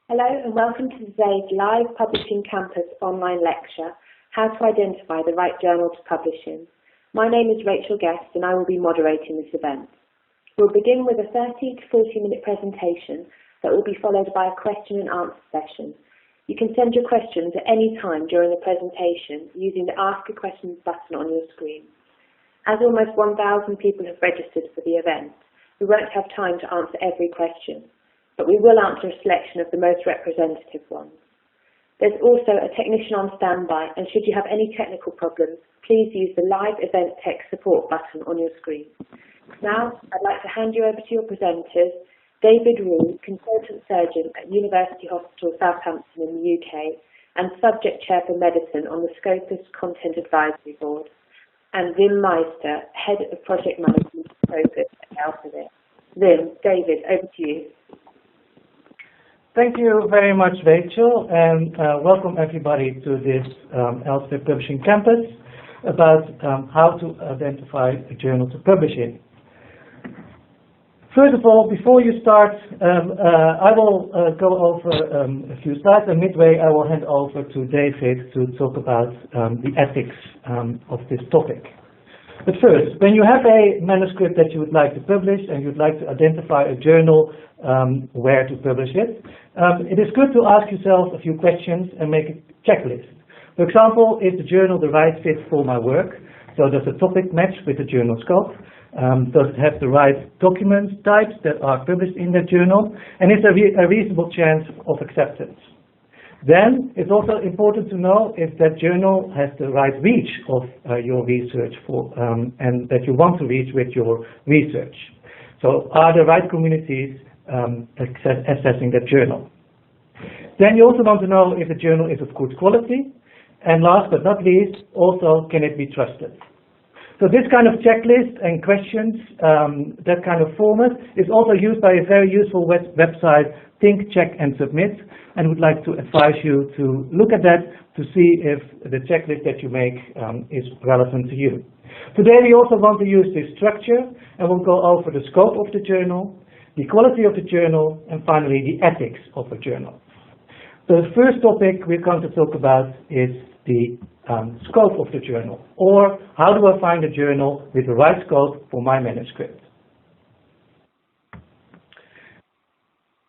Hello and welcome to today's live Publishing Campus online lecture, How to Identify the Right Journal to Publish in. My name is Rachel Guest and I will be moderating this event. We'll begin with a 30 to 40 minute presentation that will be followed by a question and answer session. You can send your questions at any time during the presentation using the Ask a Questions button on your screen. As almost 1,000 people have registered for the event, we won't have time to answer every question, but we will answer a selection of the most representative ones. There's also a technician on standby, and should you have any technical problems, please use the live event tech support button on your screen. Now, I'd like to hand you over to your presenters, David Rule, Consultant Surgeon at University Hospital Southampton in the UK, and Subject Chair for Medicine on the Scopus Content Advisory Board, and Wim Meister, Head of Project Management at Scopus at Elsevier. Wim, David, over to you. Thank you very much, Rachel, and welcome everybody to this Elsevier Publishing Campus about how to identify a journal to publish in. First of all, before you start, I will go over a few slides, and midway I will hand over to David to talk about the ethics of this topic. But first, when you have a manuscript that you would like to publish and you'd like to identify a journal where to publish it, it is good to ask yourself a few questions and make a checklist. For example, is the journal the right fit for my work? So does the topic match with the journal scope? Does it have the right document types that are published in that journal? And is there a reasonable chance of acceptance? Then it's also important to know if that journal has the right reach of your research and that you want to reach with your research. So are the right communities assessing that journal? Then you also want to know if the journal is of good quality, and last but not least, also can it be trusted? So this kind of checklist and questions, that kind of format, is also used by a very useful website, Think, Check and Submit, and would like to advise you to look at that to see if the checklist that you make is relevant to you. Today we also want to use this structure, and we'll go over the scope of the journal, the quality of the journal, and finally the ethics of a journal. The first topic we're going to talk about is the scope of the journal, or how do I find a journal with the right scope for my manuscript.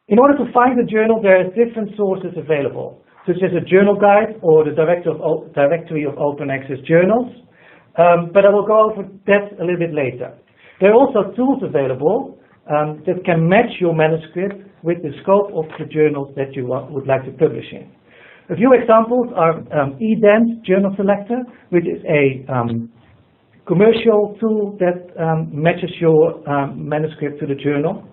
In order to find a journal, there are different sources available, such as a journal guide or the directory of open access journals, but I will go over that a little bit later. There are also tools available that can match your manuscript with the scope of the journals that you would like to publish in. A few examples are eDent Journal Selector, which is a commercial tool that matches your manuscript to the journal.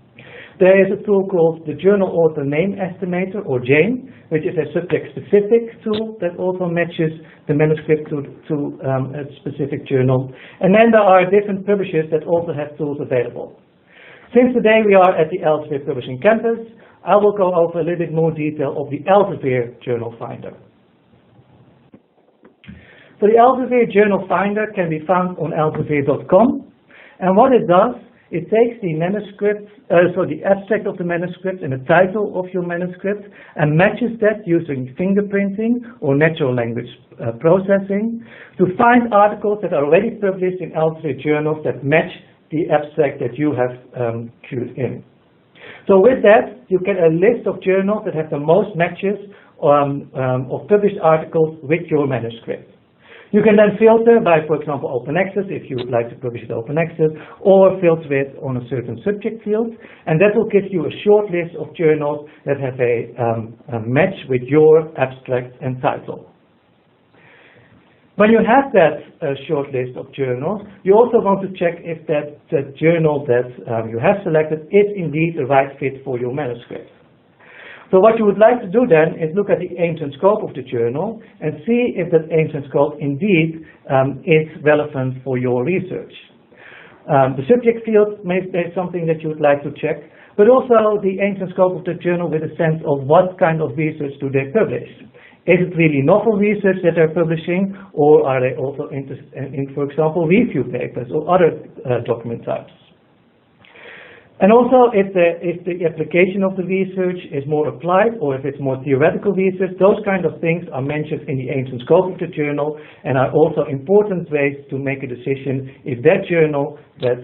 There is a tool called the Journal Author Name Estimator, or JANE, which is a subject-specific tool that also matches the manuscript to a specific journal. And then there are different publishers that also have tools available. Since today we are at the Elsevier Publishing Campus, I will go over a little bit more detail of the Elsevier Journal Finder. So the Elsevier Journal Finder can be found on elsevier.com, and what it does, it takes the manuscript, the abstract of the manuscript and the title of your manuscript and matches that using fingerprinting or natural language processing to find articles that are already published in Elsevier journals that match the abstract that you have queued in. So with that, you get a list of journals that have the most matches of published articles with your manuscript. You can then filter by, for example, open access, if you would like to publish it open access, or filter it on a certain subject field, and that will give you a short list of journals that have a match with your abstract and title. When you have that short list of journals, you also want to check if that journal that you have selected is indeed the right fit for your manuscript. So what you would like to do then is look at the ancient scope of the journal and see if that ancient scope indeed is relevant for your research. The subject field may be something that you would like to check, but also the ancient scope of the journal with a sense of what kind of research do they publish. Is it really novel research that they're publishing, or are they also interested in, for example, review papers or other document types? And also, if the application of the research is more applied, or if it's more theoretical research, those kind of things are mentioned in the aims and scope of the journal, and are also important ways to make a decision if that journal that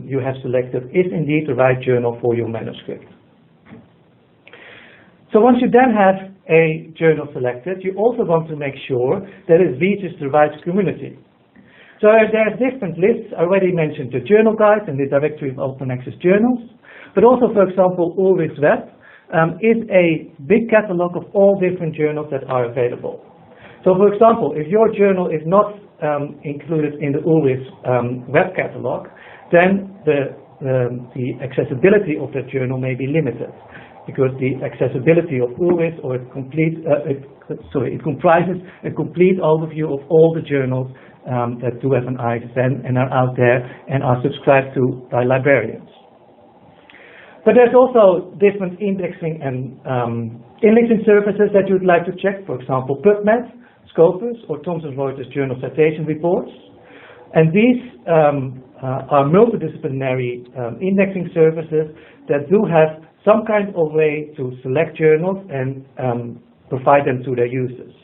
you have selected is indeed the right journal for your manuscript. So once you then have a journal selected, you also want to make sure that it reaches the right community. So there are different lists. I already mentioned the journal guide and the directory of open access journals, but also, for example, Ulrich's Web is a big catalog of all different journals that are available. So, for example, if your journal is not included in the Ulrich's web catalog, then the accessibility of that journal may be limited, because the accessibility of Ulrich's, or it comprises a complete overview of all the journals that do have an ISSN and are out there and are subscribed to by librarians. But there's also different indexing and indexing services that you'd like to check, for example, PubMed, Scopus, or Thomson Reuters Journal Citation Reports. And these are multidisciplinary indexing services that do have some kind of way to select journals and provide them to their users.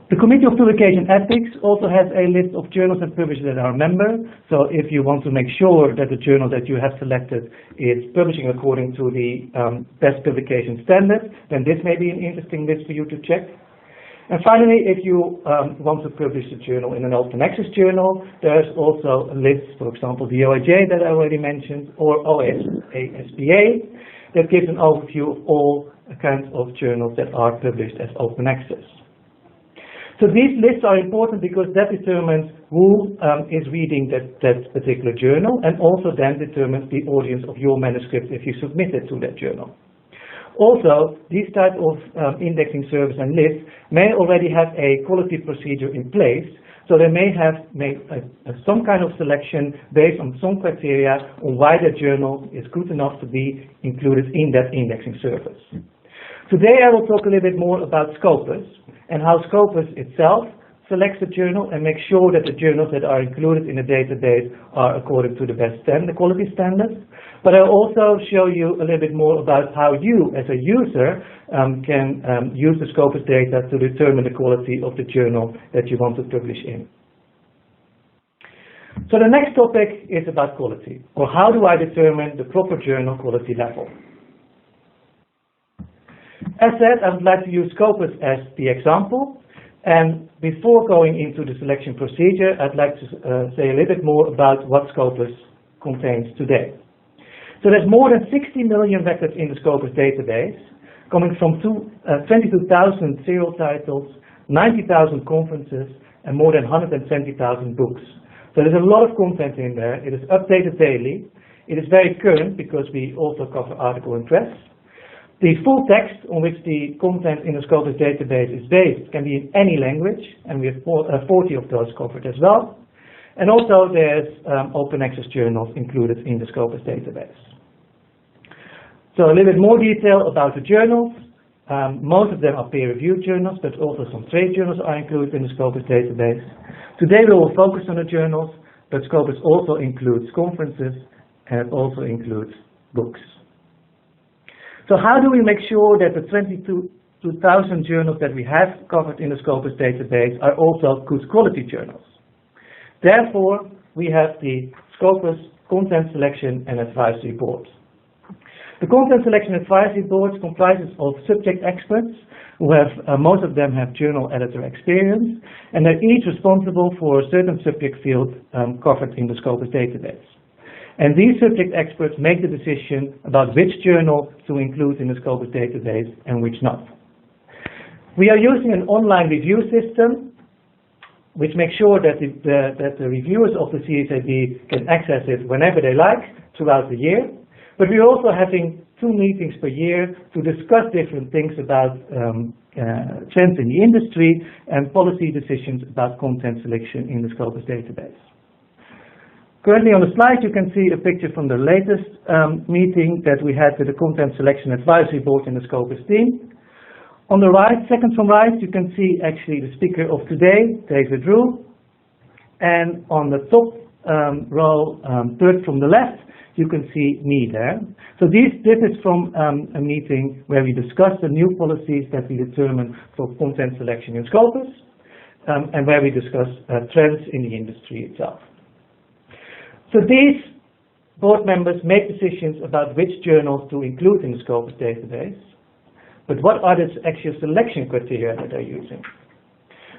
The Committee of Publication Ethics also has a list of journals and publishers that are a member. So if you want to make sure that the journal that you have selected is publishing according to the best publication standards, then this may be an interesting list for you to check. And finally, if you want to publish a journal in an open access journal, there's also a list, for example, the OIJ that I already mentioned, or OASPA, that gives an overview of all kinds of journals that are published as open access. So these lists are important because that determines who is reading that particular journal, and also then determines the audience of your manuscript if you submit it to that journal. Also, these type of indexing service and lists may already have a quality procedure in place, so they may have made some kind of selection based on some criteria on why that journal is good enough to be included in that indexing service. Today I will talk a little bit more about Scopus and how Scopus itself selects the journal and makes sure that the journals that are included in the database are according to the best quality standards. But I'll also show you a little bit more about how you, as a user, can use the Scopus data to determine the quality of the journal that you want to publish in. So the next topic is about quality, or how do I determine the proper journal quality level? As said, I would like to use Scopus as the example, and before going into the selection procedure, I'd like to say a little bit more about what Scopus contains today. So there's more than 60 million records in the Scopus database, coming from 22,000 serial titles, 90,000 conferences, and more than 120,000 books. So there's a lot of content in there. It is updated daily. It is very current because we also cover article and press. The full text on which the content in the Scopus database is based can be in any language, and we have 40 of those covered as well. And also there's open access journals included in the Scopus database. So a little bit more detail about the journals. Most of them are peer-reviewed journals, but also some trade journals are included in the Scopus database. Today we will focus on the journals, but Scopus also includes conferences and it also includes books. So how do we make sure that the 22,000 journals that we have covered in the Scopus database are also good quality journals? Therefore, we have the Scopus Content Selection and Advisory Board. The Content Selection Advisory Board comprises of subject experts who have, most of them have journal editor experience, and they're each responsible for a certain subject field covered in the Scopus database. And these subject experts make the decision about which journal to include in the Scopus database and which not. We are using an online review system which makes sure that the reviewers of the CSAB can access it whenever they like throughout the year. But we're also having 2 meetings per year to discuss different things about trends in the industry and policy decisions about content selection in the Scopus database. Currently on the slide you can see a picture from the latest meeting that we had with the Content Selection Advisory Board in the Scopus team. On the right, second from right, you can see actually the speaker of today, David Rue. And on the top row, third from the left, you can see me there. So this is from a meeting where we discussed the new policies that we determined for content selection in Scopus, and where we discussed trends in the industry itself. So these board members make decisions about which journals to include in the Scopus database, but what are the actual selection criteria that they're using?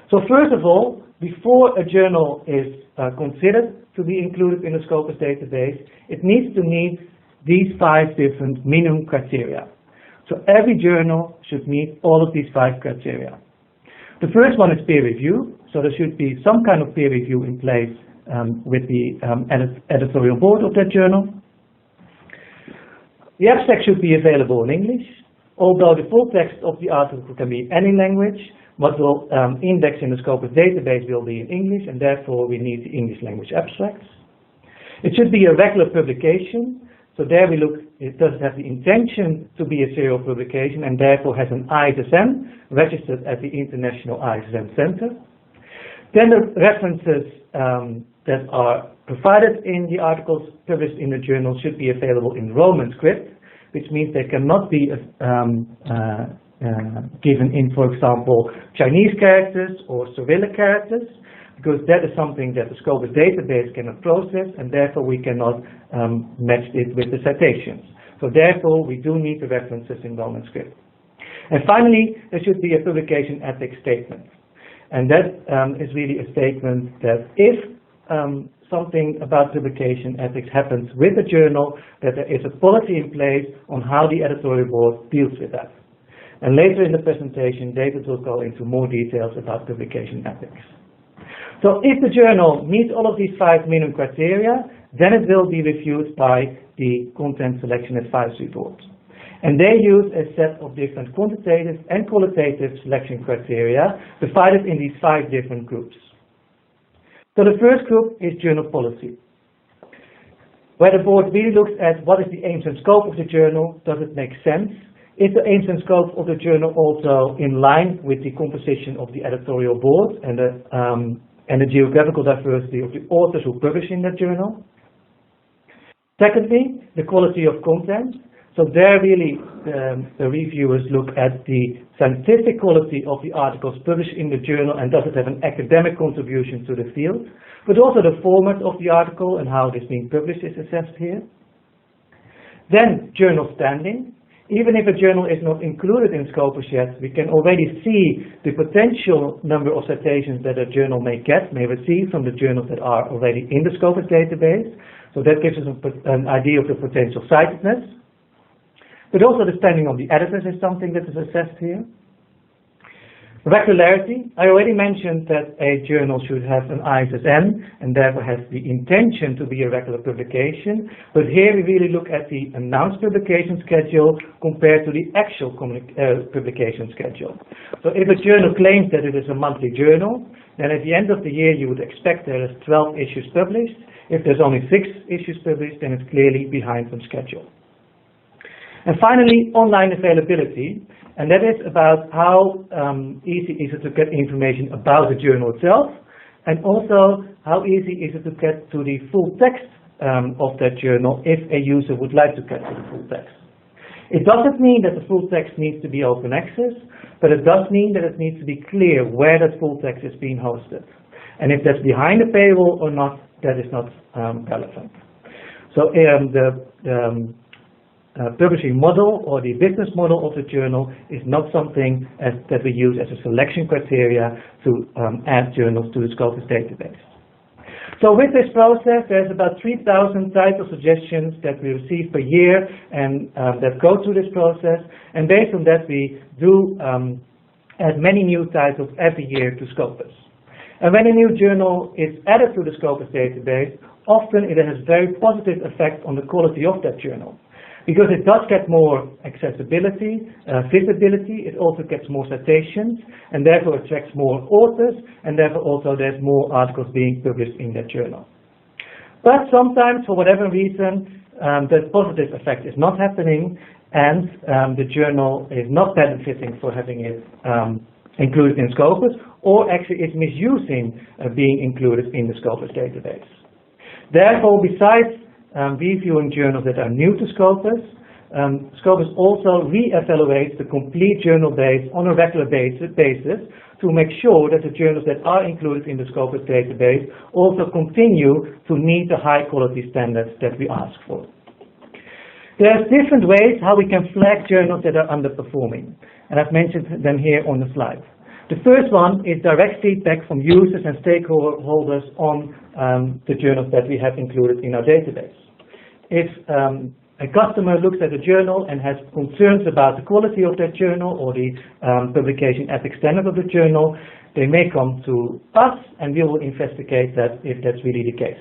So first of all, before a journal is considered to be included in the Scopus database, it needs to meet these 5 different minimum criteria. So every journal should meet all of these 5 criteria. The first one is peer review, so there should be some kind of peer review in place with the editorial board of that journal. The abstract should be available in English, although the full text of the article can be in any language. What will index in the Scopus database will be in English, and therefore we need the English language abstracts. It should be a regular publication, so there we look, it does have the intention to be a serial publication and therefore has an ISSN registered at the International ISSN Center. Then the references that are provided in the articles published in the journal should be available in Roman script, which means they cannot be given in, for example, Chinese characters or Cyrillic characters, because that is something that the Scopus database cannot process, and therefore we cannot match it with the citations. So therefore we do need the references in Roman script. And finally, there should be a publication ethics statement. And that is really a statement that if something about publication ethics happens with the journal, that there is a policy in place on how the editorial board deals with that. And later in the presentation, David will go into more details about publication ethics. So if the journal meets all of these 5 minimum criteria, then it will be reviewed by the Content Selection Advisory Board. And they use a set of different quantitative and qualitative selection criteria divided in these 5 different groups. So the first group is journal policy, where the board really looks at what is the aims and scope of the journal, does it make sense? Is the aims and scope of the journal also in line with the composition of the editorial board and the geographical diversity of the authors who publish in that journal? Secondly, the quality of content. So there really the reviewers look at the scientific quality of the articles published in the journal and does it have an academic contribution to the field, but also the format of the article and how it is being published is assessed here. Then journal standing. Even if a journal is not included in Scopus yet, we can already see the potential number of citations that a journal may receive from the journals that are already in the Scopus database. So that gives us an idea of the potential citedness. But also the standing of the editors is something that is assessed here. Regularity. I already mentioned that a journal should have an ISSN and therefore has the intention to be a regular publication. But here we really look at the announced publication schedule compared to the actual publication schedule. So if a journal claims that it is a monthly journal, then at the end of the year you would expect there is 12 issues published. If there's only 6 issues published, then it's clearly behind on schedule. And finally, online availability. And that is about how easy is it to get information about the journal itself, and also how easy is it to get to the full text of that journal if a user would like to get to the full text. It doesn't mean that the full text needs to be open access, but it does mean that it needs to be clear where that full text is being hosted. And if that's behind a paywall or not, that is not relevant. So the publishing model or the business model of the journal is not something that we use as a selection criteria to add journals to the Scopus database. So with this process, there's about 3,000 title suggestions that we receive per year and that go through this process. And based on that, we do add many new titles every year to Scopus. And when a new journal is added to the Scopus database, often it has a very positive effect on the quality of that journal. Because it does get more accessibility, visibility, it also gets more citations, and therefore attracts more authors, and therefore also there's more articles being published in that journal. But sometimes, for whatever reason, that positive effect is not happening, and the journal is not benefiting for having it included in Scopus, or actually is misusing being included in the Scopus database. Therefore, besides reviewing journals that are new to Scopus, Scopus also re-evaluates the complete journal base on a regular basis to make sure that the journals that are included in the Scopus database also continue to meet the high quality standards that we ask for. There's different ways how we can flag journals that are underperforming, and I've mentioned them here on the slide. The first one is direct feedback from users and stakeholders on the journals that we have included in our database. If a customer looks at a journal and has concerns about the quality of that journal or the publication ethics standard of the journal, they may come to us and we will investigate that if that's really the case.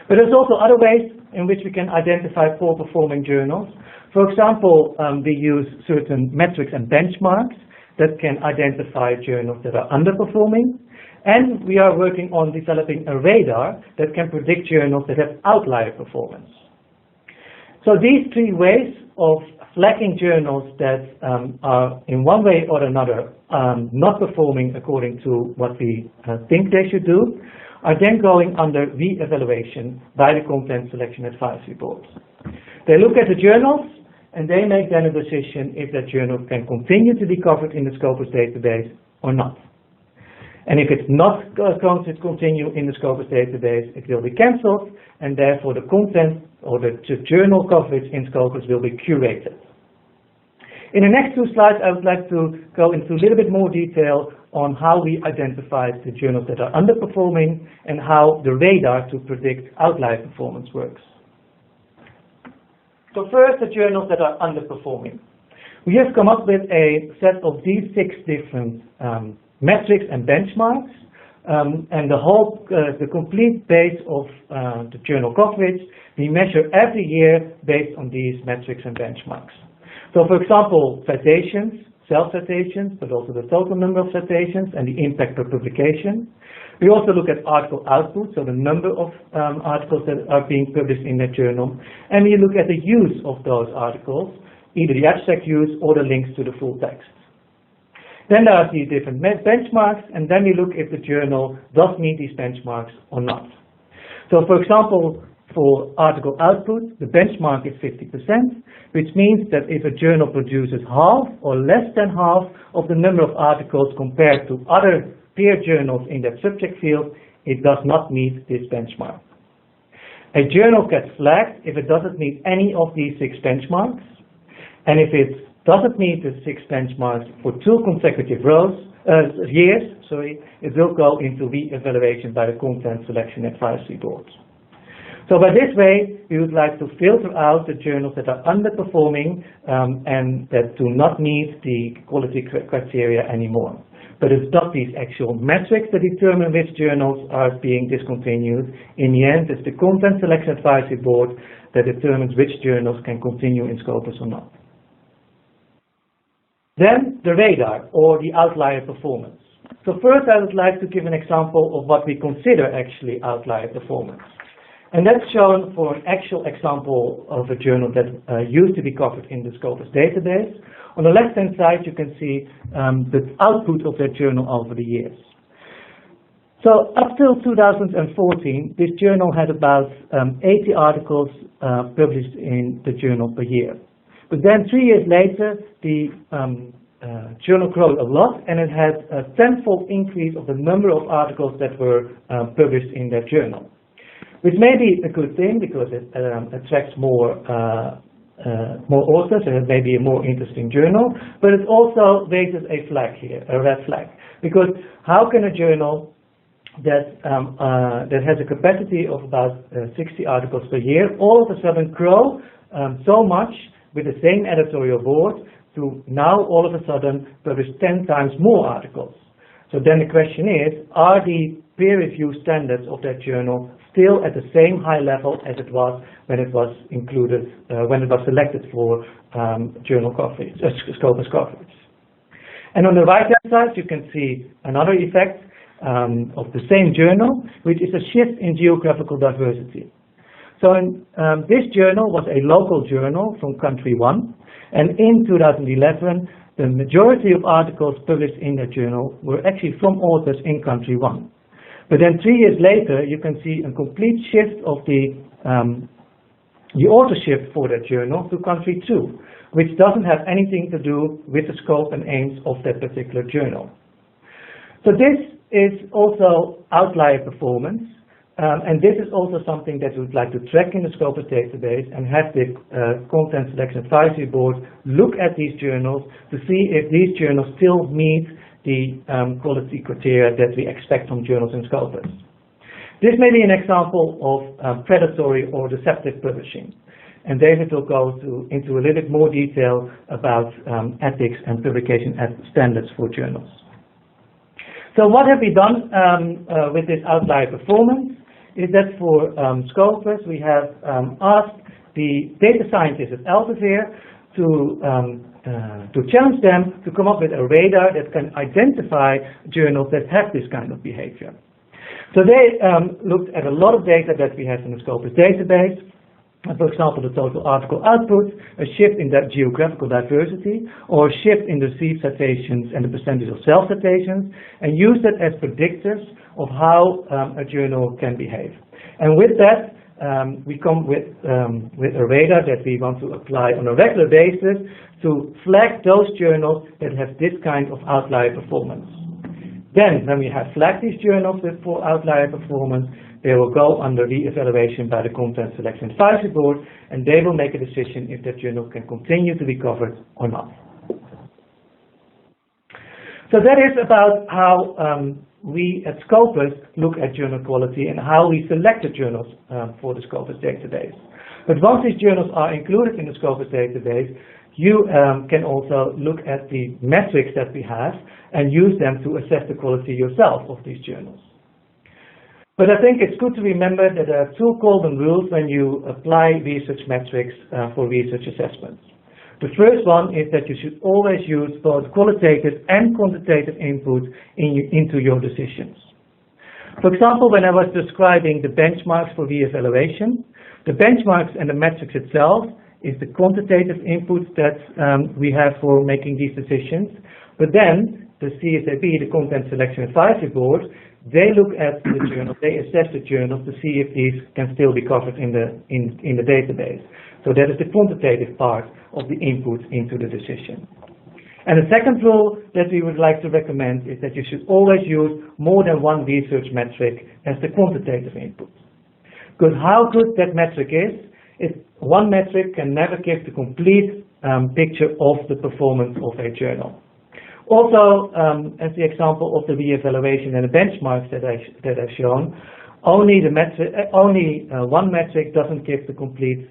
But there's also other ways in which we can identify poor performing journals. For example, we use certain metrics and benchmarks that can identify journals that are underperforming. And we are working on developing a radar that can predict journals that have outlier performance. So these three ways of flagging journals that are in one way or another not performing according to what we think they should do are then going under re-evaluation by the Content Selection Advisory Board. They look at the journals and they make then a decision if that journal can continue to be covered in the Scopus database or not. And if it's not going to continue in the Scopus database, it will be cancelled, and therefore the content or the journal coverage in Scopus will be curated. In the next two slides, I would like to go into a little bit more detail on how we identify the journals that are underperforming and how the radar to predict outlier performance works. So first, the journals that are underperforming. We have come up with a set of these 6 different metrics and benchmarks, and the complete base of the journal coverage we measure every year based on these metrics and benchmarks. So for example, citations, self-citations, but also the total number of citations and the impact per publication. We also look at article output, so the number of articles that are being published in that journal, and we look at the use of those articles, either the abstract use or the links to the full text. Then there are these different benchmarks, and then we look if the journal does meet these benchmarks or not. So for example, for article output, the benchmark is 50%, which means that if a journal produces half or less than half of the number of articles compared to other peer journals in that subject field, it does not meet this benchmark. A journal gets flagged if it doesn't meet any of these 6 benchmarks, and if it doesn't meet the 6 benchmarks for 2 consecutive years, it will go into re-evaluation by the Content Selection Advisory Board. So by this way, we would like to filter out the journals that are underperforming and that do not meet the quality criteria anymore. But it's not these actual metrics that determine which journals are being discontinued. In the end, it's the Content Selection Advisory Board that determines which journals can continue in Scopus or not. Then the radar, or the outlier performance. So first I would like to give an example of what we consider actually outlier performance. And that's shown for an actual example of a journal that used to be covered in the Scopus database. On the left-hand side, you can see the output of that journal over the years. So up till 2014, this journal had about 80 articles published in the journal per year. But then 3 years later, the journal grew a lot, and it had a 10-fold increase of the number of articles that were published in that journal, which may be a good thing because it attracts more authors, and it may be a more interesting journal, but it also raises a flag here, a red flag, because how can a journal that has a capacity of about 60 articles per year all of a sudden grow so much with the same editorial board to now all of a sudden publish 10 times more articles? So then the question is, are the peer review standards of that journal still at the same high level as it was when it was included, when it was selected for journal coverage, Scopus coverage? And on the right-hand side, you can see another effect of the same journal, which is a shift in geographical diversity. So this journal was a local journal from country 1, and in 2011, the majority of articles published in that journal were actually from authors in country 1. But then 3 years later, you can see a complete shift of the author shift for that journal to country 2, which doesn't have anything to do with the scope and aims of that particular journal. So this is also outlier performance, and this is also something that we would like to track in the Scopus database and have the Content Selection Advisory Board look at these journals to see if these journals still meet the quality criteria that we expect from journals in Scopus. This may be an example of predatory or deceptive publishing, and David will go into a little bit more detail about ethics and publication standards for journals. So what have we done with this outlier performance is that for Scopus we have asked the data scientists at Elsevier to challenge them to come up with a radar that can identify journals that have this kind of behavior. So they looked at a lot of data that we have in the Scopus database. For example, the total article output, a shift in that geographical diversity, or a shift in the received citations and the percentage of self-citations, and use that as predictors of how a journal can behave. And with that, we come with a radar that we want to apply on a regular basis to flag those journals that have this kind of outlier performance. Then, when we have flagged these journals for outlier performance, they will go under re-evaluation by the Content Selection Advisory Board, and they will make a decision if that journal can continue to be covered or not. So that is about how we at Scopus look at journal quality and how we select the journals for the Scopus database. But once these journals are included in the Scopus database, you can also look at the metrics that we have and use them to assess the quality yourself of these journals. But I think it's good to remember that there are 2 golden rules when you apply research metrics for research assessments. The first one is that you should always use both qualitative and quantitative input into your decisions. For example, when I was describing the benchmarks for re-evaluation, the benchmarks and the metrics itself is the quantitative input that we have for making these decisions. But then the CSAB, the Content Selection Advisory Board, they look at the journals, they assess the journals to see if these can still be covered in the database. So that is the quantitative part of the input into the decision. And the second rule that we would like to recommend is that you should always use more than one research metric as the quantitative input. Because how good that metric is one metric can never give the complete picture of the performance of a journal. Also, as the example of the re-evaluation and the benchmarks that I've shown, only one metric doesn't give the complete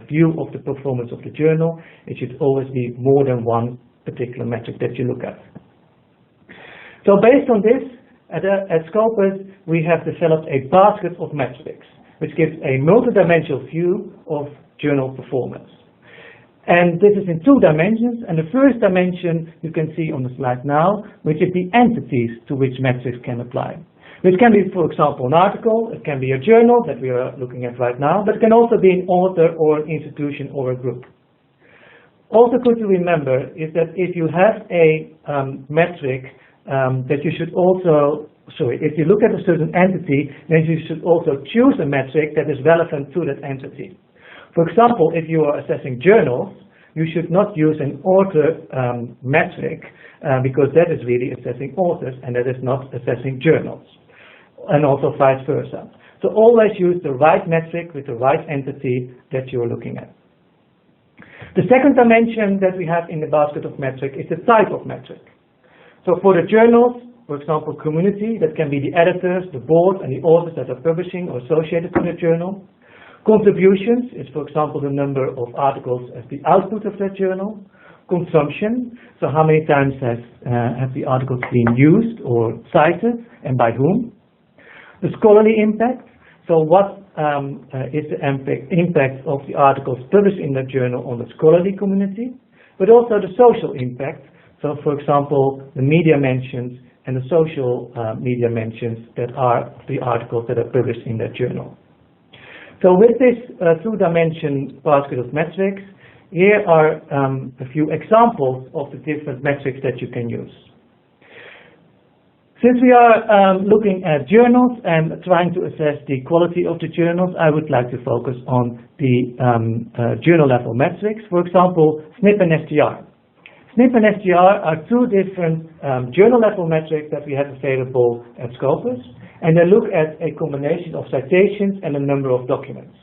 view of the performance of the journal. It should always be more than one particular metric that you look at. So based on this, at Scopus, we have developed a basket of metrics, which gives a multidimensional view of journal performance. And this is in 2 dimensions, and the first dimension you can see on the slide now, which is the entities to which metrics can apply. Which can be, for example, an article, it can be a journal that we are looking at right now, but it can also be an author or an institution or a group. Also good to remember is that if you have a metric that you should also, if you look at a certain entity, then you should also choose a metric that is relevant to that entity. For example, if you are assessing journals, you should not use an author metric because that is really assessing authors and that is not assessing journals, and also vice versa. So always use the right metric with the right entity that you are looking at. The second dimension that we have in the basket of metric is the type of metric. So for the journals, for example, community, that can be the editors, the board, and the authors that are publishing or associated with the journal. Contributions is, for example, the number of articles as the output of that journal. Consumption, so how many times have the articles been used or cited and by whom. The scholarly impact, so what is the impact of the articles published in the journal on the scholarly community, but also the social impact, so for example, the media mentions and the social media mentions that are the articles that are published in that journal. So with this 2-dimension basket of metrics, here are a few examples of the different metrics that you can use. Since we are looking at journals and trying to assess the quality of the journals, I would like to focus on the journal level metrics. For example, SNP and STR. SNP and STR are two different journal level metrics that we have available at Scopus, and they look at a combination of citations and a number of documents.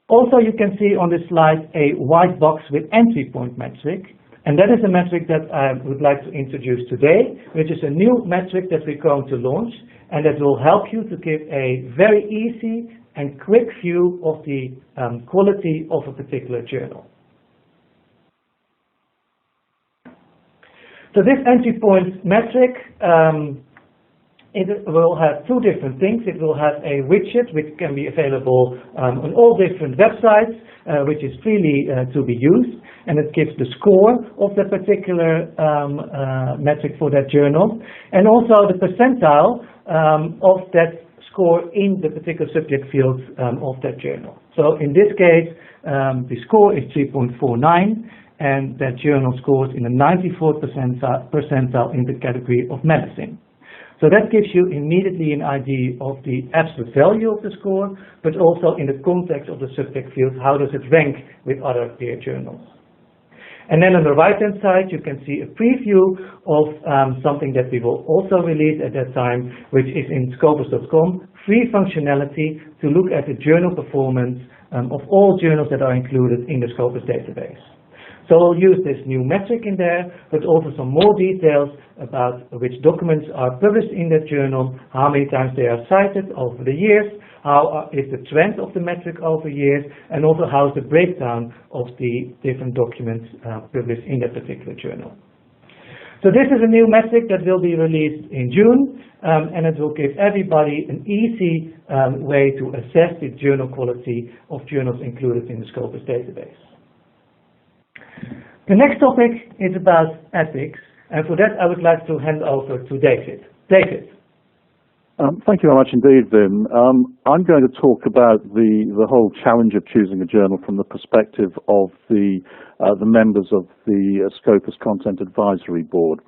Also, you can see on this slide a white box with entry point metric. And that is a metric that I would like to introduce today, which is a new metric that we're going to launch, and that will help you to give a very easy and quick view of the quality of a particular journal. So this entry point metric, it will have two different things. It will have a widget which can be available on all different websites, which is freely to be used, and it gives the score of the particular metric for that journal, and also the percentile of that score in the particular subject field of that journal. So in this case, the score is 3.49, and that journal scores in the 94th percentile in the category of medicine. So that gives you immediately an idea of the absolute value of the score, but also in the context of the subject field, how does it rank with other peer journals. And then on the right-hand side, you can see a preview of something that we will also release at that time, which is in Scopus.com, free functionality to look at the journal performance of all journals that are included in the Scopus database. So we'll use this new metric in there, but also some more details about which documents are published in that journal, how many times they are cited over the years, how is the trend of the metric over years, and also how is the breakdown of the different documents published in that particular journal. So this is a new metric that will be released in June, and it will give everybody an easy way to assess the journal quality of journals included in the Scopus database. The next topic is about ethics, and for that I would like to hand over to David. David. Thank you very much indeed, Wim. I'm going to talk about the whole challenge of choosing a journal from the perspective of the members of the Scopus Content Advisory Board.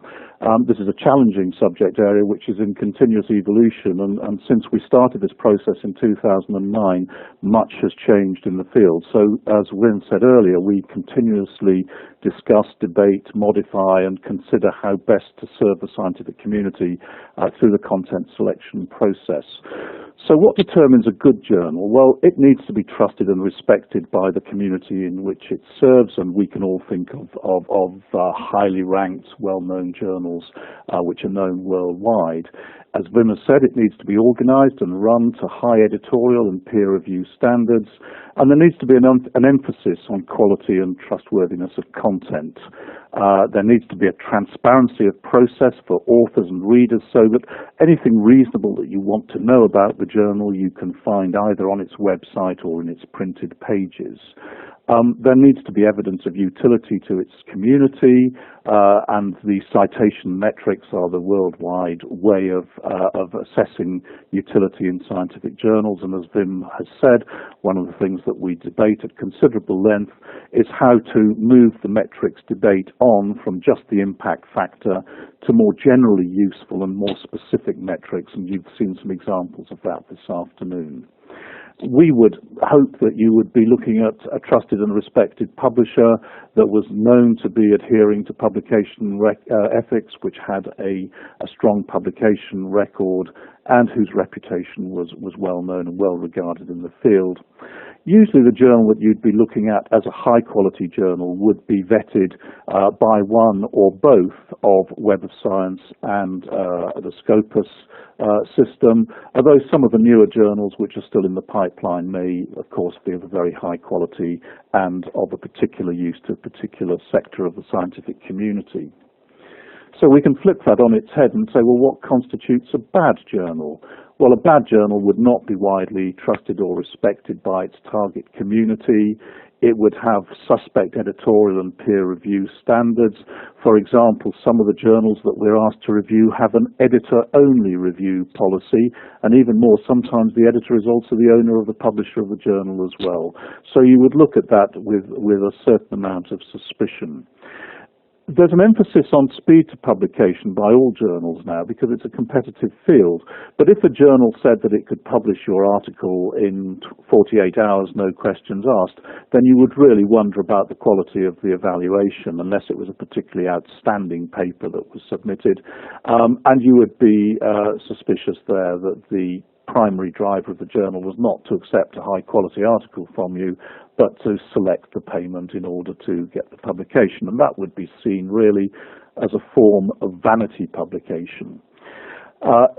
This is a challenging subject area which is in continuous evolution, and since we started this process in 2009, much has changed in the field. So, as Wim said earlier, we continuously discuss, debate, modify, and consider how best to serve the scientific community through the content selection process. So what determines a good journal? Well, it needs to be trusted and respected by the community in which it serves, and we can all think of highly ranked, well-known journals which are known worldwide. As Wim has said, it needs to be organized and run to high editorial and peer review standards, and there needs to be an emphasis on quality and trustworthiness of content. There needs to be a transparency of process for authors and readers so that anything reasonable that you want to know about the journal you can find either on its website or in its printed pages. There needs to be evidence of utility to its community, and the citation metrics are the worldwide way of assessing utility in scientific journals. And as Wim has said, one of the things that we debate at considerable length is how to move the metrics debate on from just the impact factor to more generally useful and more specific metrics, and you've seen some examples of that this afternoon. We would hope that you would be looking at a trusted and respected publisher that was known to be adhering to publication ethics, which had a strong publication record and whose reputation was well known and well regarded in the field. Usually the journal that you'd be looking at as a high quality journal would be vetted by one or both of Web of Science and the Scopus system, although some of the newer journals which are still in the pipeline may of course be of a very high quality and of a particular use to a particular sector of the scientific community. So we can flip that on its head and say, well, what constitutes a bad journal? Well, a bad journal would not be widely trusted or respected by its target community. It would have suspect editorial and peer review standards. For example, some of the journals that we're asked to review have an editor-only review policy, and even more, sometimes the editor is also the owner of the publisher of the journal as well. So you would look at that with a certain amount of suspicion. There's an emphasis on speed to publication by all journals now because it's a competitive field. But if a journal said that it could publish your article in 48 hours, no questions asked, then you would really wonder about the quality of the evaluation, unless it was a particularly outstanding paper that was submitted. And you would be suspicious there that the primary driver of the journal was not to accept a high quality article from you, but to select the payment in order to get the publication. And that would be seen really as a form of vanity publication.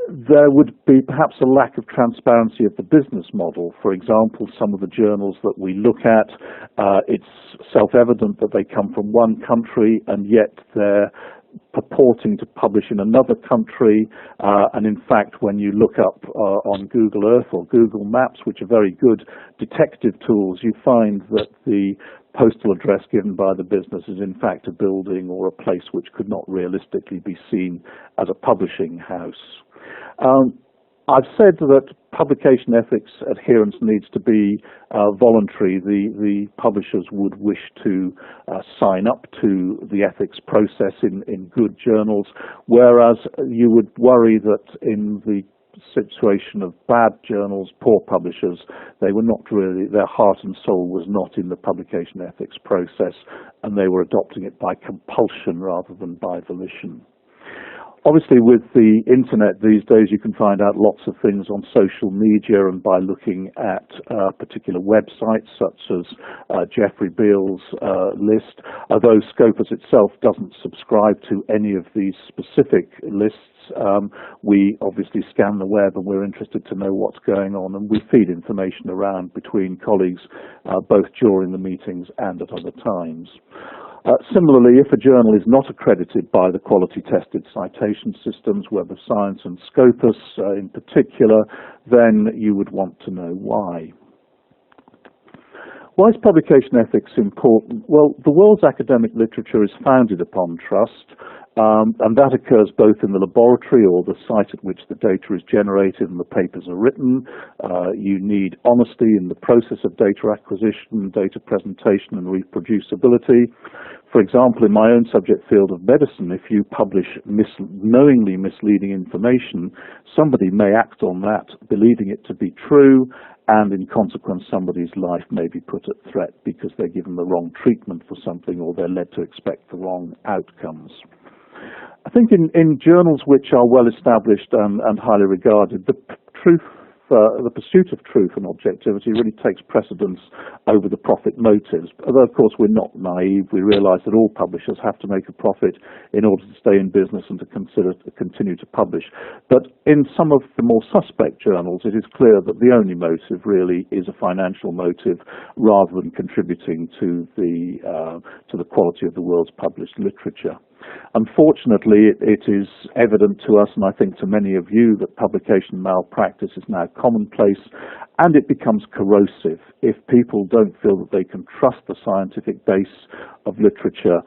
There would be perhaps a lack of transparency of the business model. For example, some of the journals that we look at, it's self-evident that they come from one country and yet they're purporting to publish in another country, and in fact when you look up on Google Earth or Google Maps, which are very good detective tools, you find that the postal address given by the business is in fact a building or a place which could not realistically be seen as a publishing house. I've said that publication ethics adherence needs to be voluntary. The publishers would wish to sign up to the ethics process in good journals, whereas you would worry that in the situation of bad journals, poor publishers, they were not really, their heart and soul was not in the publication ethics process, and they were adopting it by compulsion rather than by volition. Obviously, with the internet these days, you can find out lots of things on social media and by looking at particular websites such as Jeffrey Beall's list. Although Scopus itself doesn't subscribe to any of these specific lists, we obviously scan the web and we're interested to know what's going on, and we feed information around between colleagues both during the meetings and at other times. Similarly, if a journal is not accredited by the quality-tested citation systems, Web of Science and Scopus in particular, then you would want to know why. Why is publication ethics important? Well, the world's academic literature is founded upon trust, and that occurs both in the laboratory or the site at which the data is generated and the papers are written. You need honesty in the process of data acquisition, data presentation and reproducibility. For example, in my own subject field of medicine, if you publish knowingly misleading information, somebody may act on that, believing it to be true, and in consequence somebody's life may be put at threat because they're given the wrong treatment for something or they're led to expect the wrong outcomes. I think in journals which are well established and highly regarded, the pursuit of truth and objectivity really takes precedence over the profit motives. Although, of course, we're not naive. We realize that all publishers have to make a profit in order to stay in business and to continue to publish. But in some of the more suspect journals, it is clear that the only motive really is a financial motive rather than contributing to the quality of the world's published literature. Unfortunately, it is evident to us, and I think to many of you, that publication malpractice is now commonplace, and it becomes corrosive. If people don't feel that they can trust the scientific base of literature,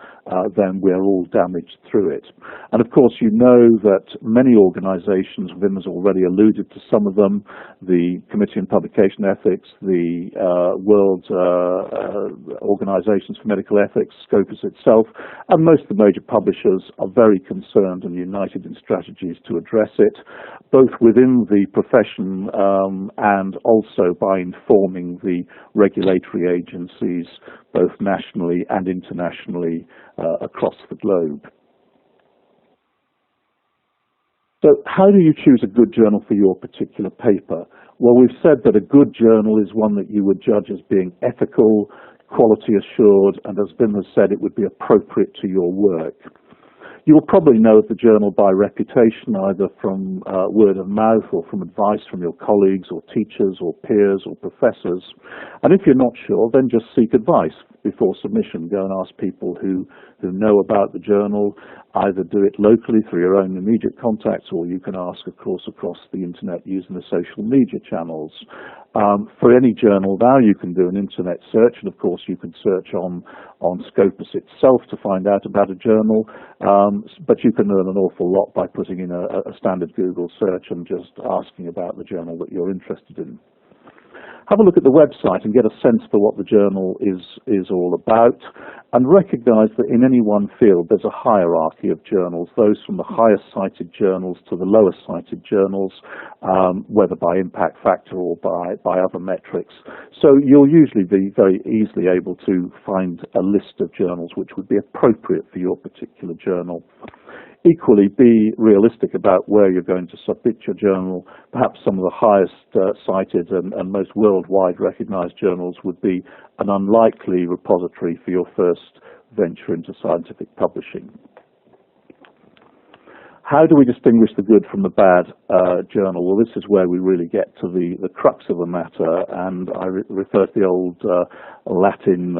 then we're all damaged through it. And of course, you know that many organizations, Wim has already alluded to some of them, the Committee on Publication Ethics, the World Organizations for Medical Ethics, Scopus itself, and most of the major publishers are very concerned and united in strategies to address it, both within the profession and also by informing the regulatory agencies, both nationally and internationally across the globe. So how do you choose a good journal for your particular paper? Well, we've said that a good journal is one that you would judge as being ethical, quality assured, and as Wim has said, it would be appropriate to your work. You will probably know the journal by reputation, either from word of mouth or from advice from your colleagues or teachers or peers or professors. And if you're not sure, then just seek advice before submission. Go and ask people who know about the journal. Either do it locally through your own immediate contacts, or you can ask, of course, across the internet using the social media channels. For any journal now, you can do an internet search, and of course you can search on Scopus itself to find out about a journal, but you can learn an awful lot by putting in a standard Google search and just asking about the journal that you're interested in. Have a look at the website and get a sense for what the journal is all about. and recognise that in any one field there's a hierarchy of journals, those from the highest cited journals to the lowest cited journals, whether by impact factor or by other metrics. So you'll usually be very easily able to find a list of journals which would be appropriate for your particular journal. Equally, be realistic about where you're going to submit your journal. Perhaps some of the highest cited and most worldwide recognized journals would be an unlikely repository for your first venture into scientific publishing. How do we distinguish the good from the bad journal? Well, this is where we really get to the crux of the matter, and I refer to the old Latin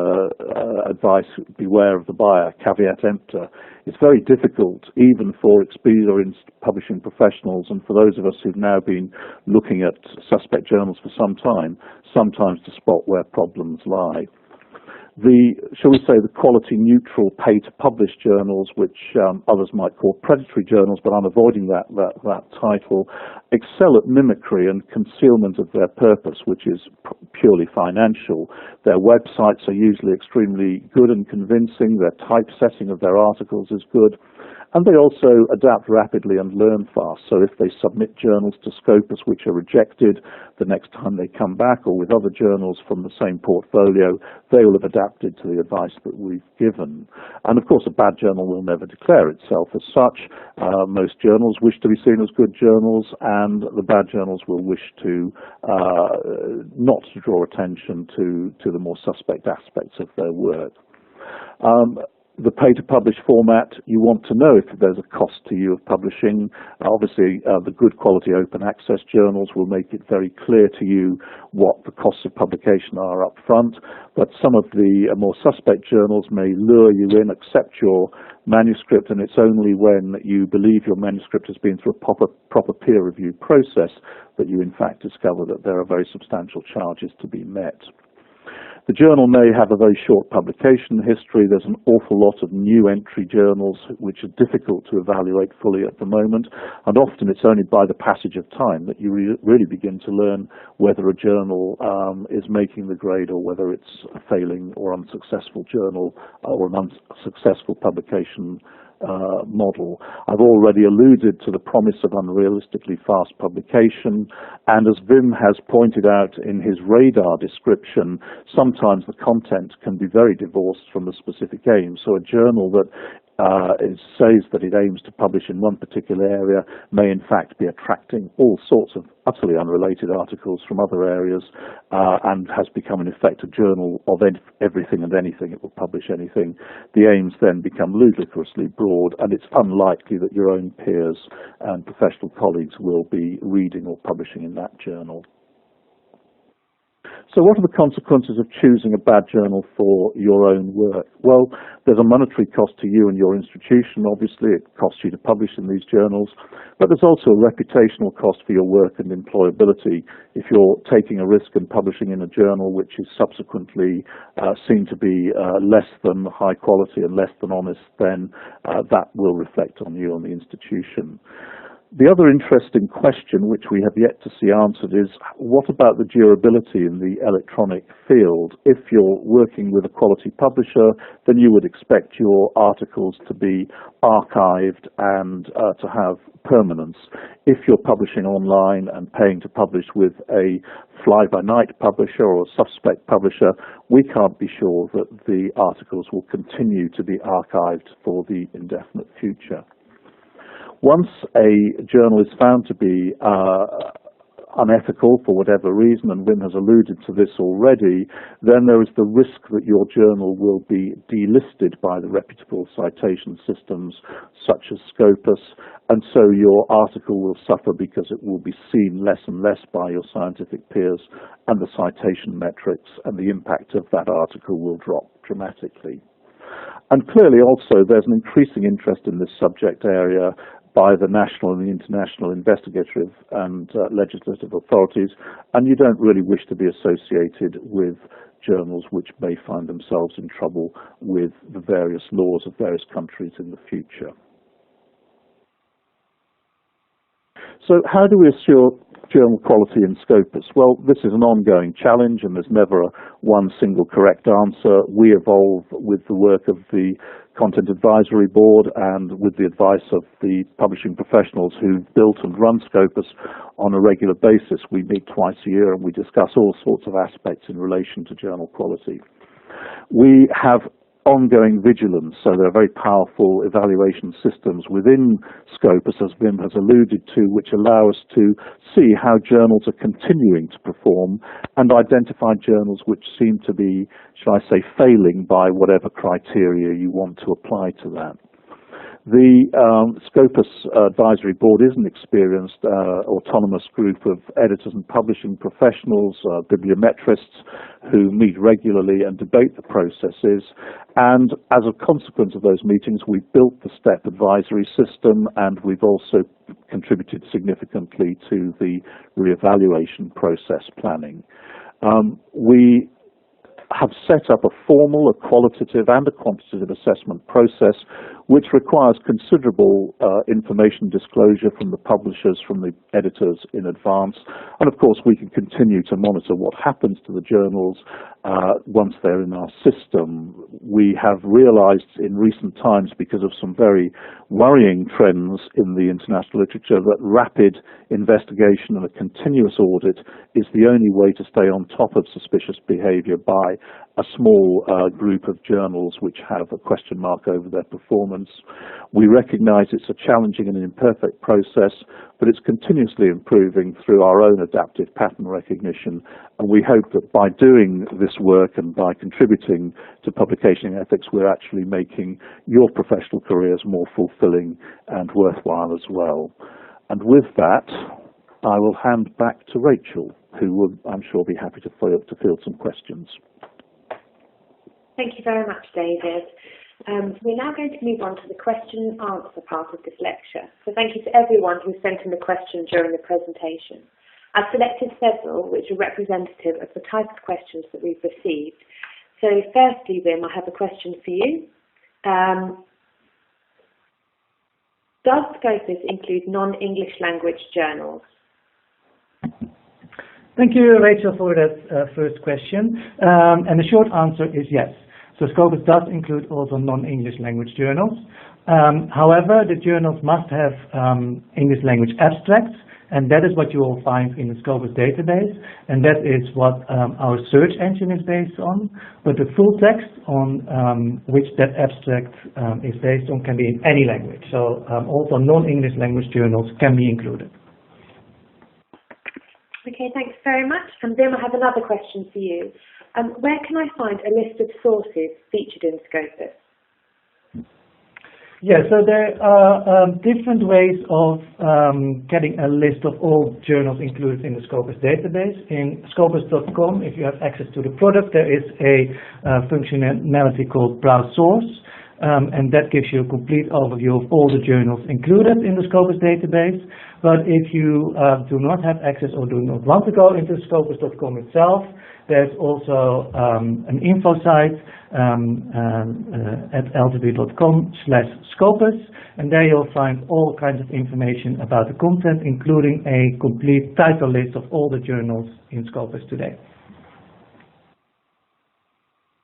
advice, beware of the buyer, caveat emptor. It's very difficult, even for experienced publishing professionals, and for those of us who've now been looking at suspect journals for some time, sometimes to spot where problems lie. Shall we say, the quality neutral pay-to-publish journals, which others might call predatory journals, but I'm avoiding that title, excel at mimicry and concealment of their purpose, which is purely financial. Their websites are usually extremely good and convincing. Their typesetting of their articles is good. And they also adapt rapidly and learn fast. So if they submit journals to Scopus which are rejected, the next time they come back, or with other journals from the same portfolio, they will have adapted to the advice that we've given. And of course, a bad journal will never declare itself as such. Most journals wish to be seen as good journals, and the bad journals will wish to not to draw attention to the more suspect aspects of their work. The pay-to-publish format, you want to know if there's a cost to you of publishing. Obviously, the good quality open access journals will make it very clear to you what the costs of publication are up front, but some of the more suspect journals may lure you in, accept your manuscript, and it's only when you believe your manuscript has been through a proper peer review process that you in fact discover that there are very substantial charges to be met. The journal may have a very short publication history. There's an awful lot of new entry journals which are difficult to evaluate fully at the moment, and often it's only by the passage of time that you really begin to learn whether a journal is making the grade or whether it's a failing or unsuccessful journal or an unsuccessful publication model. I've already alluded to the promise of unrealistically fast publication, and as Wim has pointed out in his radar description, sometimes the content can be very divorced from the specific aim. So a journal that it says that it aims to publish in one particular area may in fact be attracting all sorts of utterly unrelated articles from other areas and has become in effect a journal of everything and anything. It will publish anything. The aims then become ludicrously broad, and it's unlikely that your own peers and professional colleagues will be reading or publishing in that journal. So what are the consequences of choosing a bad journal for your own work? Well, there's a monetary cost to you and your institution. Obviously, it costs you to publish in these journals, but there's also a reputational cost for your work and employability. If you're taking a risk and publishing in a journal which is subsequently seen to be less than high quality and less than honest, then that will reflect on you and the institution. The other interesting question, which we have yet to see answered, is what about the durability in the electronic field? If you're working with a quality publisher, then you would expect your articles to be archived and to have permanence. If you're publishing online and paying to publish with a fly-by-night publisher or a suspect publisher, we can't be sure that the articles will continue to be archived for the indefinite future. Once a journal is found to be unethical for whatever reason, and Wim has alluded to this already, then there is the risk that your journal will be delisted by the reputable citation systems such as Scopus, and so your article will suffer because it will be seen less and less by your scientific peers, and the citation metrics and the impact of that article will drop dramatically. And clearly also there's an increasing interest in this subject area by the national and the international investigative and legislative authorities, and you don't really wish to be associated with journals which may find themselves in trouble with the various laws of various countries in the future. So how do we assure journal quality in Scopus? Well, this is an ongoing challenge, and there's never one single correct answer. We evolve with the work of the Content Advisory Board and with the advice of the publishing professionals who built and run Scopus on a regular basis. We meet twice a year and we discuss all sorts of aspects in relation to journal quality. We have ongoing vigilance, so there are very powerful evaluation systems within Scopus, as Wim has alluded to, which allow us to see how journals are continuing to perform and identify journals which seem to be, shall I say, failing by whatever criteria you want to apply to that. The Scopus Advisory Board is an experienced autonomous group of editors and publishing professionals, bibliometrists, who meet regularly and debate the processes. And as a consequence of those meetings, we've built the STEP advisory system, and we've also contributed significantly to the reevaluation process planning. We have set up a formal, a qualitative and a quantitative assessment process which requires considerable information disclosure from the publishers, from the editors in advance. And of course we can continue to monitor what happens to the journals once they're in our system. We have realized in recent times, because of some very worrying trends in the international literature, that rapid investigation and a continuous audit is the only way to stay on top of suspicious behavior by a small group of journals which have a question mark over their performance. We recognize it's a challenging and imperfect process, but it's continuously improving through our own adaptive pattern recognition, and we hope that by doing this work and by contributing to publication ethics, we're actually making your professional careers more fulfilling and worthwhile as well. And with that, I will hand back to Rachel, who will, I'm sure, be happy to field some questions. Thank you very much, David. We're now going to move on to the question and answer part of this lecture. So thank you to everyone who sent in a question during the presentation. I've selected several which are representative of the type of questions that we've received. So firstly, Wim, I have a question for you. Does Scopus include non-English language journals? Thank you, Rachel, for that first question. And the short answer is yes. So Scopus does include also non-English language journals. However, the journals must have English language abstracts, and that is what you will find in the Scopus database, and that is what our search engine is based on. But the full text on which that abstract is based on can be in any language. So also non-English language journals can be included. Okay, thanks very much. And then I have another question for you. Where can I find a list of sources featured in Scopus? Yeah, so there are different ways of getting a list of all journals included in the Scopus database. In scopus.com, if you have access to the product, there is a functionality called Browse Source, and that gives you a complete overview of all the journals included in the Scopus database. But if you do not have access or do not want to go into scopus.com itself, there's also an info site at elsevier.com/Scopus, and there you'll find all kinds of information about the content, including a complete title list of all the journals in Scopus today.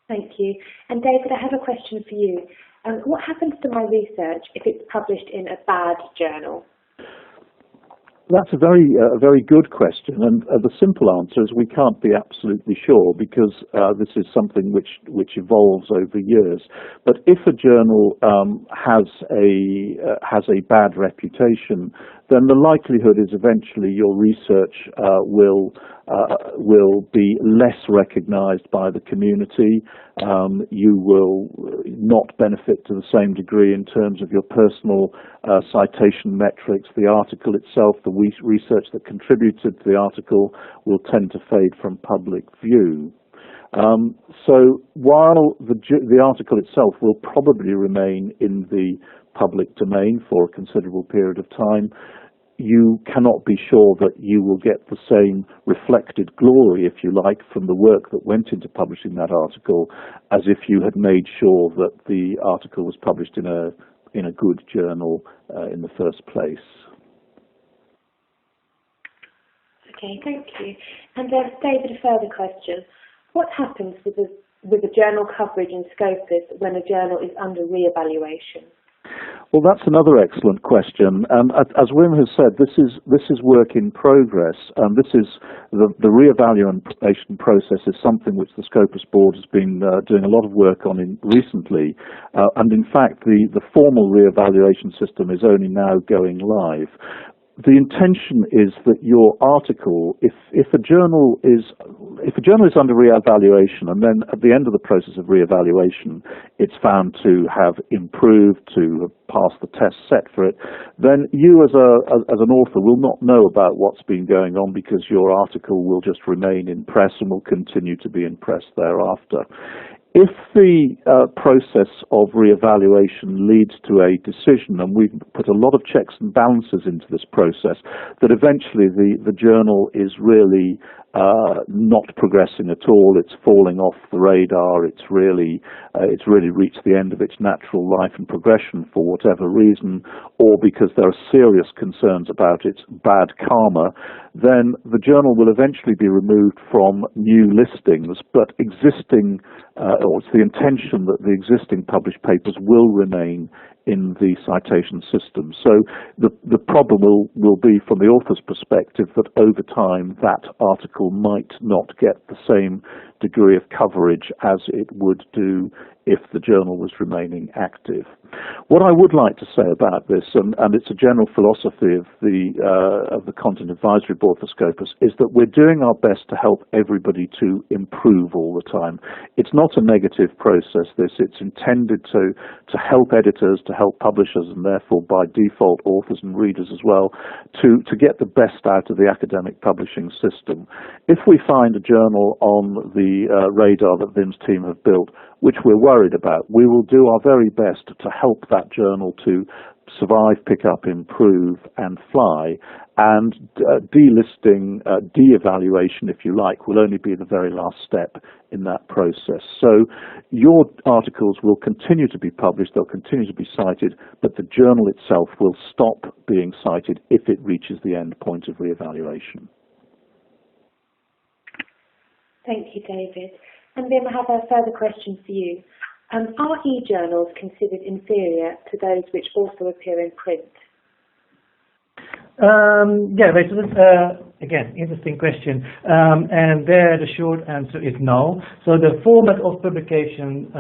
Thank you. And David, I have a question for you. What happens to my research if it's published in a bad journal? That's a very good question, and the simple answer is we can't be absolutely sure, because this is something which evolves over years. But if a journal has a bad reputation, then the likelihood is eventually your research will be less recognized by the community. You will not benefit to the same degree in terms of your personal citation metrics. The article itself, the research that contributed to the article, will tend to fade from public view. So while the article itself will probably remain in the public domain for a considerable period of time, you cannot be sure that you will get the same reflected glory, if you like, from the work that went into publishing that article as if you had made sure that the article was published in a good journal in the first place. Okay, thank you. And David, a further question. What happens with the journal coverage in Scopus when a journal is under re-evaluation? Well, that's another excellent question. As Wim has said, this is work in progress. This is the re-evaluation process is something which the Scopus board has been doing a lot of work on recently. And in fact, the formal re-evaluation system is only now going live. The intention is that your article, if a journal is under re-evaluation, and then at the end of the process of re-evaluation it's found to have improved, to have passed the test set for it, then you as an author will not know about what's been going on, because your article will just remain in press and will continue to be in press thereafter. If the process of re-evaluation leads to a decision, and we've put a lot of checks and balances into this process, that eventually the journal is really not progressing at all, it's falling off the radar, it's really reached the end of its natural life and progression for whatever reason, or because there are serious concerns about its bad karma, then the journal will eventually be removed from new listings, but existing, or it's the intention that the existing published papers will remain in the citation system. So the problem will be, from the author's perspective, that over time that article might not get the same degree of coverage as it would do if the journal was remaining active. What I would like to say about this, and it's a general philosophy of the Content Advisory Board for Scopus, is that we're doing our best to help everybody to improve all the time. It's not a negative process, this. It's intended to help editors, to help publishers, and therefore by default authors and readers as well, to get the best out of the academic publishing system. If we find a journal on the radar that Wim's team have built, which we're worried about, we will do our very best to help that journal to survive, pick up, improve, and fly. And delisting, de-evaluation, if you like, will only be the very last step in that process. So your articles will continue to be published, they'll continue to be cited, but the journal itself will stop being cited if it reaches the end point of re-evaluation. Thank you, David. And then I have a further question for you. Are e-journals considered inferior to those which also appear in print? Yeah, right, so that's, again, interesting question. And there the short answer is no. So the format of publication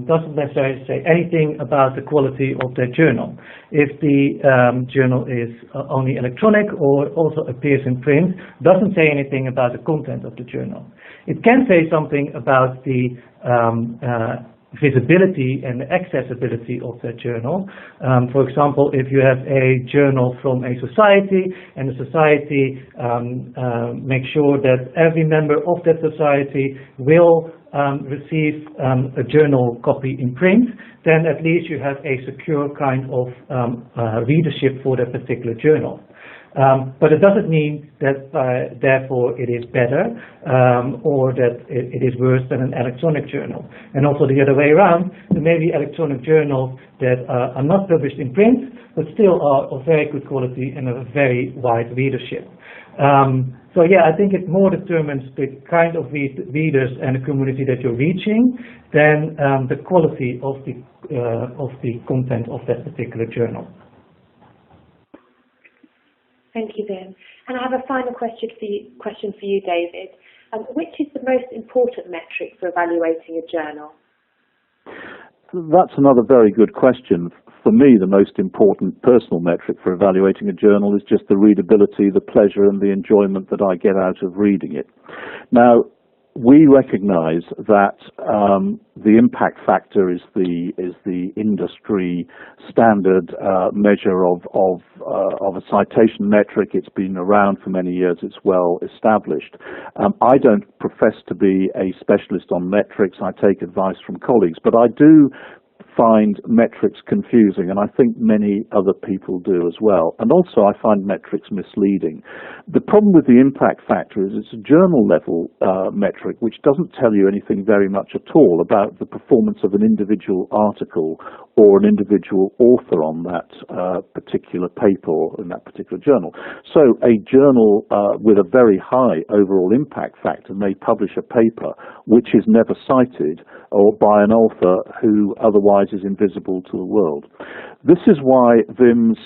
doesn't necessarily say anything about the quality of the journal. If the journal is only electronic or also appears in print, doesn't say anything about the content of the journal. It can say something about the visibility and accessibility of that journal. For example, if you have a journal from a society and the society makes sure that every member of that society will receive a journal copy in print, then at least you have a secure kind of readership for that particular journal. But it doesn't mean that therefore it is better or that it is worse than an electronic journal. And also the other way around, there may be electronic journals that are not published in print, but still are of very good quality and have a very wide readership. So yeah, I think it more determines the kind of readers and the community that you're reaching than the quality of the content of that particular journal. Thank you, Wim. And I have a final question for you, David. Which is the most important metric for evaluating a journal? That's another very good question. For me, the most important personal metric for evaluating a journal is just the readability, the pleasure, and the enjoyment that I get out of reading it. Now, we recognise that the impact factor is the industry standard measure of a citation metric. It's been around for many years. It's well established. I don't profess to be a specialist on metrics. I take advice from colleagues, but I do find metrics confusing, and I think many other people do as well. And also I find metrics misleading. The problem with the impact factor is it's a journal level metric which doesn't tell you anything very much at all about the performance of an individual article or an individual author on that particular paper or in that particular journal. So a journal with a very high overall impact factor may publish a paper which is never cited or by an author who otherwise is invisible to the world. This is why Wim's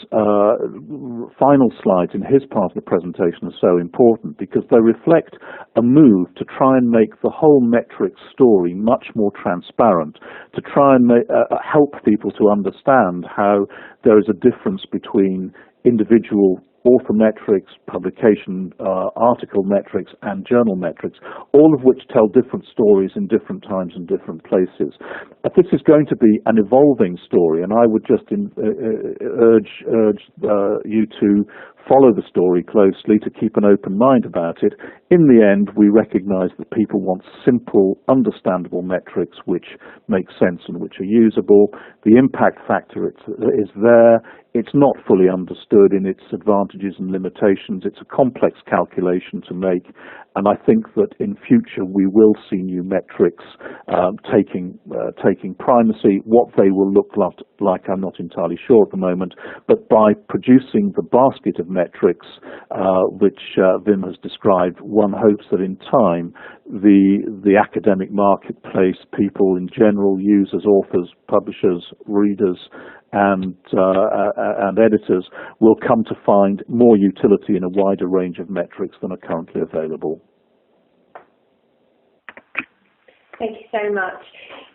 final slides in his part of the presentation are so important, because they reflect a move to try and make the whole metrics story much more transparent, to try and help people to understand how there is a difference between individual author metrics, publication article metrics, and journal metrics, all of which tell different stories in different times and different places. This is going to be an evolving story, and I would just urge you to follow the story closely, to keep an open mind about it. In the end, we recognize that people want simple, understandable metrics which make sense and which are usable. The impact factor is there. It's not fully understood in its advantages and limitations. It's a complex calculation to make, and I think that in future we will see new metrics taking primacy. What they will look like, I'm not entirely sure at the moment, but by producing the basket of metrics which Wim has described, one hopes that in time the academic marketplace, people in general, users, authors, publishers, readers, and editors will come to find more utility in a wider range of metrics than are currently available. Thank you so much.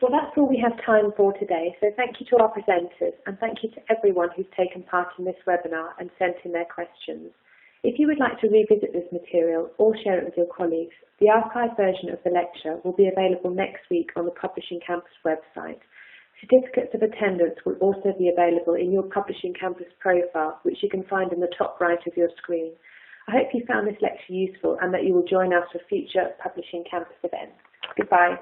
Well, that's all we have time for today. So thank you to our presenters, and thank you to everyone who's taken part in this webinar and sent in their questions. If you would like to revisit this material or share it with your colleagues, the archived version of the lecture will be available next week on the Publishing Campus website. Certificates of attendance will also be available in your Publishing Campus profile, which you can find in the top right of your screen. I hope you found this lecture useful and that you will join us for future Publishing Campus events. Goodbye.